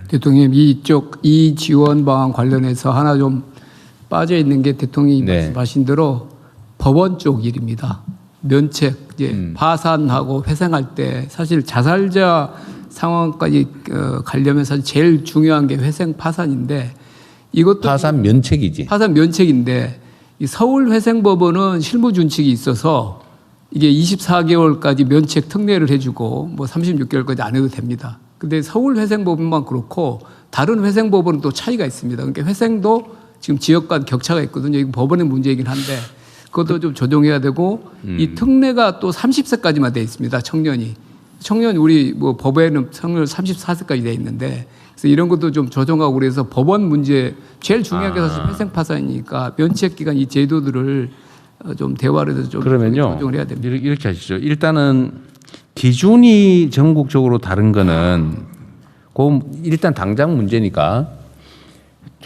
대통령님 이쪽 이 지원 방안 관련해서 하나 좀 빠져 있는 게 대통령이 네. 말씀하신 대로 법원 쪽 일입니다. 면책, 이제 파산하고 회생할 때 사실 자살자 상황까지 가려면 사실 제일 중요한 게 회생 파산인데 이것도 파산 면책이지. 파산 면책인데 이 서울회생법원은 실무준칙이 있어서 이게 24개월까지 면책 특례를 해주고 뭐 36개월까지 안 해도 됩니다. 근데 서울회생법원만 그렇고 다른 회생법원은 또 차이가 있습니다. 그러니까 회생도 지금 지역 간 격차가 있거든요. 이건 법원의 문제이긴 한데 그것도 좀 조정해야 되고 이 특례가 또 30세까지만 돼 있습니다. 청년이 우리 뭐 법에는 청년 34세까지 돼 있는데 그래서 이런 것도 좀 조정하고 그래서 법원 문제 제일 중요한 게 사실 회생 파산이니까 면책 기간 이 제도들을 좀 대화를 해서 좀 그러면요. 조정을 해야 됩니다. 이렇게 하시죠. 일단은 기준이 전국적으로 다른 거는 그 일단 당장 문제니까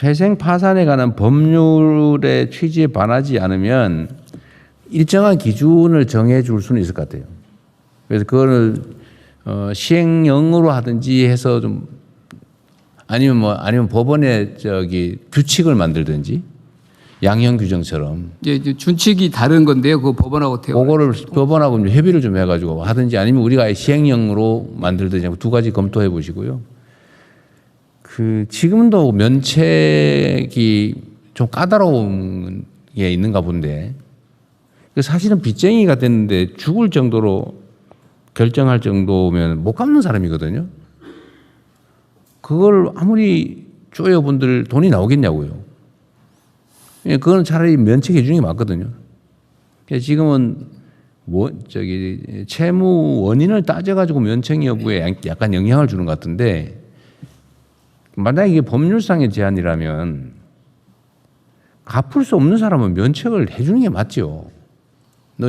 회생 파산에 관한 법률의 취지에 반하지 않으면 일정한 기준을 정해 줄 수는 있을 것 같아요. 그래서 그거를 시행령으로 하든지 해서 좀 아니면 법원에 규칙을 만들든지 양형 규정처럼 이제 준칙이 다른 건데요. 그 법원하고 대화. 그거를 법원하고 좀 협의를 좀 해가지고 하든지 아니면 우리가 아예 시행령으로 만들든지 두 가지 검토해 보시고요. 그 지금도 면책이 좀 까다로운 게 있는가 본데 사실은 빚쟁이가 됐는데 죽을 정도로 결정할 정도면 못 갚는 사람이거든요. 그걸 아무리 쪼여분들 돈이 나오겠냐고요. 그거는 차라리 면책해 주는 게 맞거든요. 지금은 채무 원인을 따져가지고 면책 여부에 약간 영향을 주는 것 같은데 만약에 이게 법률상의 제한이라면 갚을 수 없는 사람은 면책을 해주는 게 맞죠. 너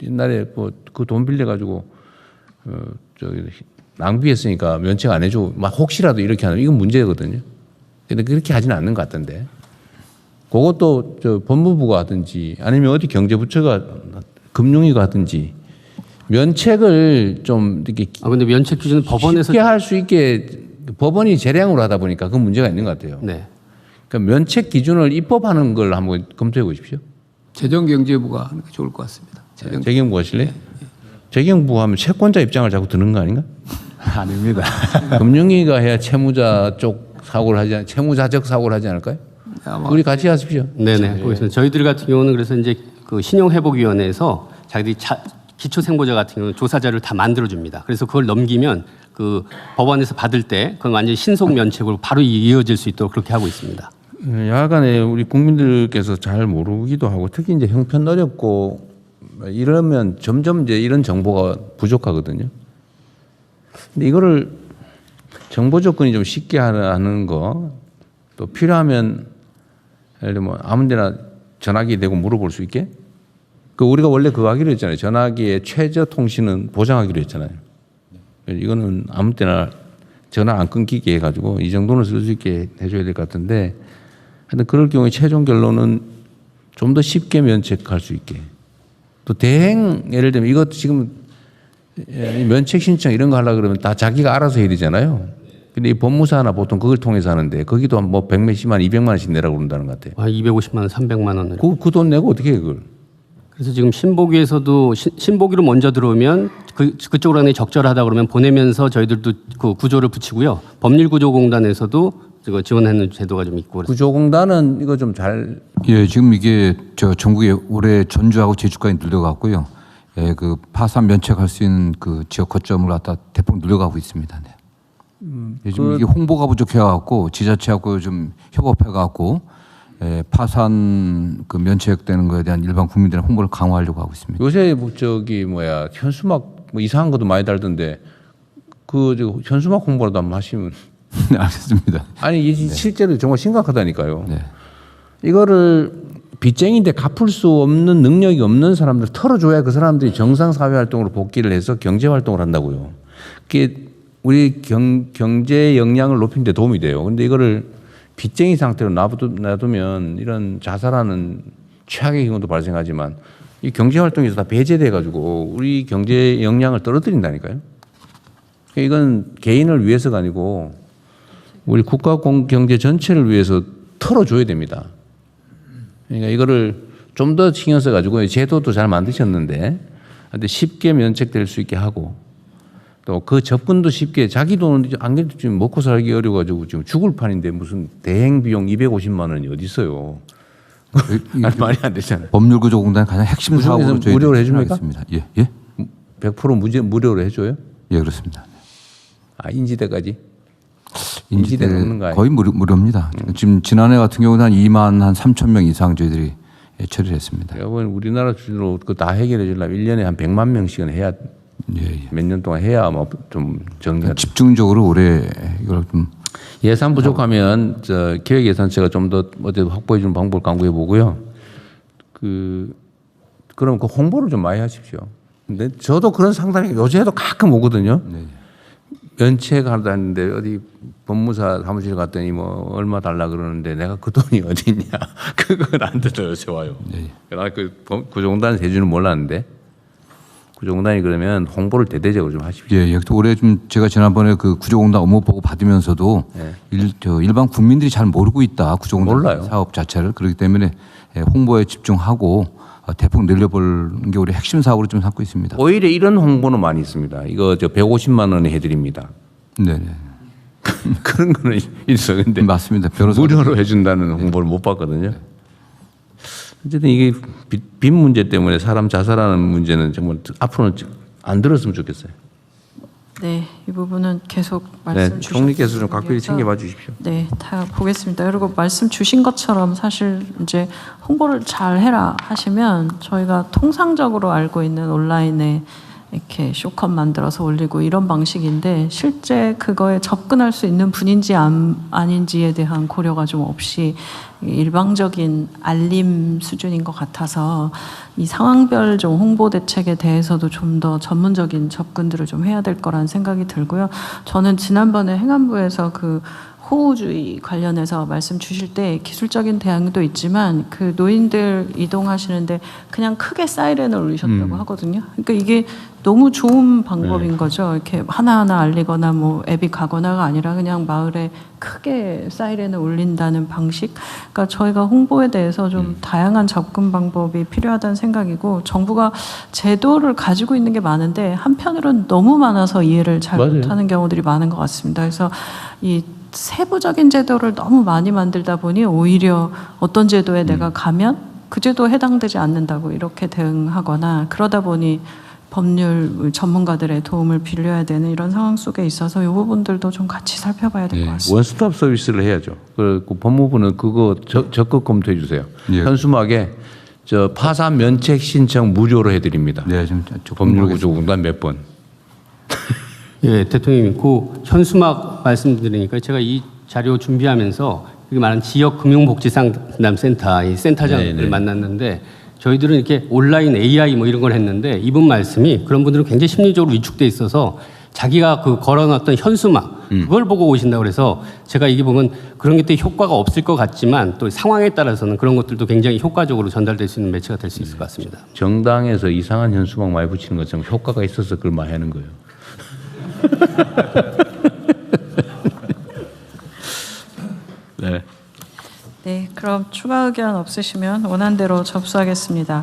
옛날에 뭐 그 돈 빌려가지고 낭비했으니까 면책 안 해주고 막 혹시라도 이렇게 하는 이건 문제거든요. 근데 그렇게 하지는 않는 것 같던데. 그것도 법무부가 하든지 아니면 어디 경제부처가 금융위가 하든지 면책을 좀 이렇게 근데 면책 기준은 법원에서 쉽게 할 수 있게 법원이 재량으로 하다 보니까 그 문제가 있는 것 같아요. 네. 그러니까 면책 기준을 입법하는 걸 한번 검토해 보십시오. 재정경제부가 하는 게 좋을 것 같습니다. 재경부 하실래요? 재경부 하면 채권자 입장을 자꾸 드는 거 아닌가? 아닙니다. 금융위가 해야 채무자 쪽 사고를 하지 채무자적 사고를 하지 않을까요? 우리 같이 하십시오. 네네. 보겠습니다. 저희들 같은 경우는 그래서 이제 그 신용회복위원회에서 자기들이 기초생보자 같은 경우는 조사자를 다 만들어줍니다. 그래서 그걸 넘기면 그 법원에서 받을 때 그건 완전히 신속 면책으로 바로 이어질 수 있도록 그렇게 하고 있습니다. 야간에 우리 국민들께서 잘 모르기도 하고 특히 이제 형편 어렵고 이러면 점점 이제 이런 정보가 부족하거든요. 근데 이거를 정보 접근이 좀 쉽게 하는 거 또 필요하면 예를 들면 아무데나 전화기 대고 물어볼 수 있게 그 우리가 원래 그거 하기로 했잖아요. 전화기의 최저 통신은 보장하기로 했잖아요. 이거는 아무 때나 전화 안 끊기게 해가지고 이 정도는 쓸 수 있게 해줘야 될 것 같은데 하여튼 그럴 경우에 최종 결론은 좀 더 쉽게 면책할 수 있게 또 대행 예를 들면 이것도 지금 면책 신청 이런 거 하려고 그러면 다 자기가 알아서 해야 되잖아요. 근데 이 법무사나 보통 그걸 통해서 하는데 거기도 뭐 100몇십만 200만 원씩 내라고 그런다는 것 같아요. 250만 원, 300만 원을. 그 돈 내고 어떻게 해 그걸? 그래서 지금 신보기에서도 신보기로 먼저 들어오면 그쪽으로 하는 게 적절하다 그러면 보내면서 저희들도 그 구조를 붙이고요. 법률구조공단에서도 지원하는 제도가 좀 있고. 구조공단은 이거 좀 잘. 예, 지금 이게 전국에 올해 전주하고 제주까지 늘려갔고요. 예, 그 파산 면책할 수 있는 그 지역 거점을 갖다 대폭 늘려가고 있습니다. 네. 요즘 이게 홍보가 부족해갖고 지자체하고 좀 협업해갖고 파산 그 면책되는 거에 대한 일반 국민들의 홍보를 강화하려고 하고 있습니다. 요새 현수막 뭐 이상한 것도 많이 달던데 그 현수막 홍보라도 한번 하시면. 네, 알겠습니다. 아니 이 실제로 정말 심각하다니까요. 네. 이거를 빚쟁이인데 갚을 수 없는 능력이 없는 사람들 털어줘야 그 사람들이 정상 사회 활동으로 복귀를 해서 경제 활동을 한다고요. 그게 우리 경제 역량을 높이는 데 도움이 돼요. 근데 이거를 빚쟁이 상태로 놔두면 이런 자살하는 최악의 경우도 발생하지만 이 경제 활동에서 다 배제돼 가지고 우리 경제 역량을 떨어뜨린다니까요. 이건 개인을 위해서가 아니고 우리 국가 경제 전체를 위해서 털어줘야 됩니다. 그러니까 이거를 좀 더 신경 써가지고 제도도 잘 만드셨는데 근데 쉽게 면책될 수 있게 하고 또 그 접근도 쉽게 자기 돈은 안 그래도 지금 먹고 살기 어려워가지고 지금 죽을 판인데 무슨 대행 비용 250만 원이 어디 있어요? 말이 안 되잖아요. 법률구조공단 가장 핵심 사업으로 저희 무료로 해줍니까? 예, 예, 100% 무료로 해줘요? 예, 그렇습니다. 아 인지대까지? 인지대 없는 거 아니에요? 거의 무료입니다. 지금 지난해 같은 경우는 한 2만 3천 명 이상 저희들이 처리를 했습니다. 여러분 우리나라 수준으로 그거 다 해결해 주려면 1년에 한 100만 명씩은 해야 예, 예. 몇 년 동안 해야 뭐 좀 정리가 집중적으로 올해 이걸 좀 예산 부족하면 저 기획예산처가 좀 더 어디 확보해 주는 방법을 강구해 보고요. 그럼 그 홍보를 좀 많이 하십시오. 근데 저도 그런 상담이 요새도 가끔 오거든요. 네. 면책하다는데 어디 법무사 사무실 갔더니 뭐 얼마 달라 그러는데 내가 그 돈이 어디 있냐. 그건 나한테도 요새 와요. 네. 나 그 구조공단 세주는 몰랐는데 구조공단이 그러면 홍보를 대대적으로 좀 하십시오. 예, 예. 올해 좀 제가 지난번에 그 구조공단 업무 보고 받으면서도 네. 일반 국민들이 잘 모르고 있다 구조공단 몰라요. 사업 자체를 그렇기 때문에 홍보에 집중하고 대폭 늘려보는 게 우리 핵심 사업으로 좀 삼고 있습니다. 오히려 이런 홍보는 많이 있습니다. 이거 저 150만 원에 해드립니다. 네, 네. 그런 거는 있어. 근데 맞습니다. 변호사 무료로 해준다는 홍보를 못 봤거든요. 어쨌든 이게 빚 문제 때문에 사람 자살하는 문제는 정말 앞으로는 안 들었으면 좋겠어요. 네, 이 부분은 계속 말씀 네, 주셨 총리께서 좀 각별히 챙겨봐 주십시오. 네, 다 보겠습니다. 그리고 말씀 주신 것처럼 사실 이제 홍보를 잘 해라 하시면 저희가 통상적으로 알고 있는 온라인에 이렇게 쇼컷 만들어서 올리고 이런 방식인데 실제 그거에 접근할 수 있는 분인지 아닌지에 대한 고려가 좀 없이 일방적인 알림 수준인 것 같아서 이 상황별 좀 홍보 대책에 대해서도 좀 더 전문적인 접근들을 좀 해야 될 거라는 생각이 들고요. 저는 지난번에 행안부에서 그 호우주의 관련해서 말씀 주실 때 기술적인 대안도 있지만 그 노인들 이동하시는데 그냥 크게 사이렌을 울리셨다고 하거든요. 그러니까 이게 너무 좋은 방법인 거죠. 이렇게 하나하나 알리거나 뭐 앱이 가거나가 아니라 그냥 마을에 크게 사이렌을 울린다는 방식. 그러니까 저희가 홍보에 대해서 좀 다양한 접근 방법이 필요하다는 생각이고 정부가 제도를 가지고 있는 게 많은데 한편으로는 너무 많아서 이해를 잘 맞아요. 못하는 경우들이 많은 것 같습니다. 그래서 이 세부적인 제도를 너무 많이 만들다 보니 오히려 어떤 제도에 내가 가면 그 제도에 해당되지 않는다고 이렇게 대응하거나 그러다 보니 법률 전문가들의 도움을 빌려야 되는 이런 상황 속에 있어서 이 부분들도 좀 같이 살펴봐야 될 것 같습니다. 원스톱 서비스를 해야죠. 그리고 법무부는 그거 적극 검토해 주세요. 예. 현수막에 저 파산 면책 신청 무료로 해드립니다. 네, 좀 법률구조공단 몇 번. 예, 대통령님, 그 현수막 말씀드리니까 제가 이 자료 준비하면서 여기 말하는 지역금융복지상담센터 이 센터장을 네네. 만났는데 저희들은 이렇게 온라인 AI 뭐 이런 걸 했는데 이분 말씀이 그런 분들은 굉장히 심리적으로 위축돼 있어서 자기가 그 걸어놨던 현수막 그걸 보고 오신다고 그래서 제가 이게 보면 그런 게 또 효과가 없을 것 같지만 또 상황에 따라서는 그런 것들도 굉장히 효과적으로 전달될 수 있는 매체가 될 수 있을 것 같습니다. 정당에서 이상한 현수막 많이 붙이는 것처럼 효과가 있어서 그걸 많이 하는 거예요. 네. 네, 그럼 추가 의견 없으시면 원안대로 접수하겠습니다.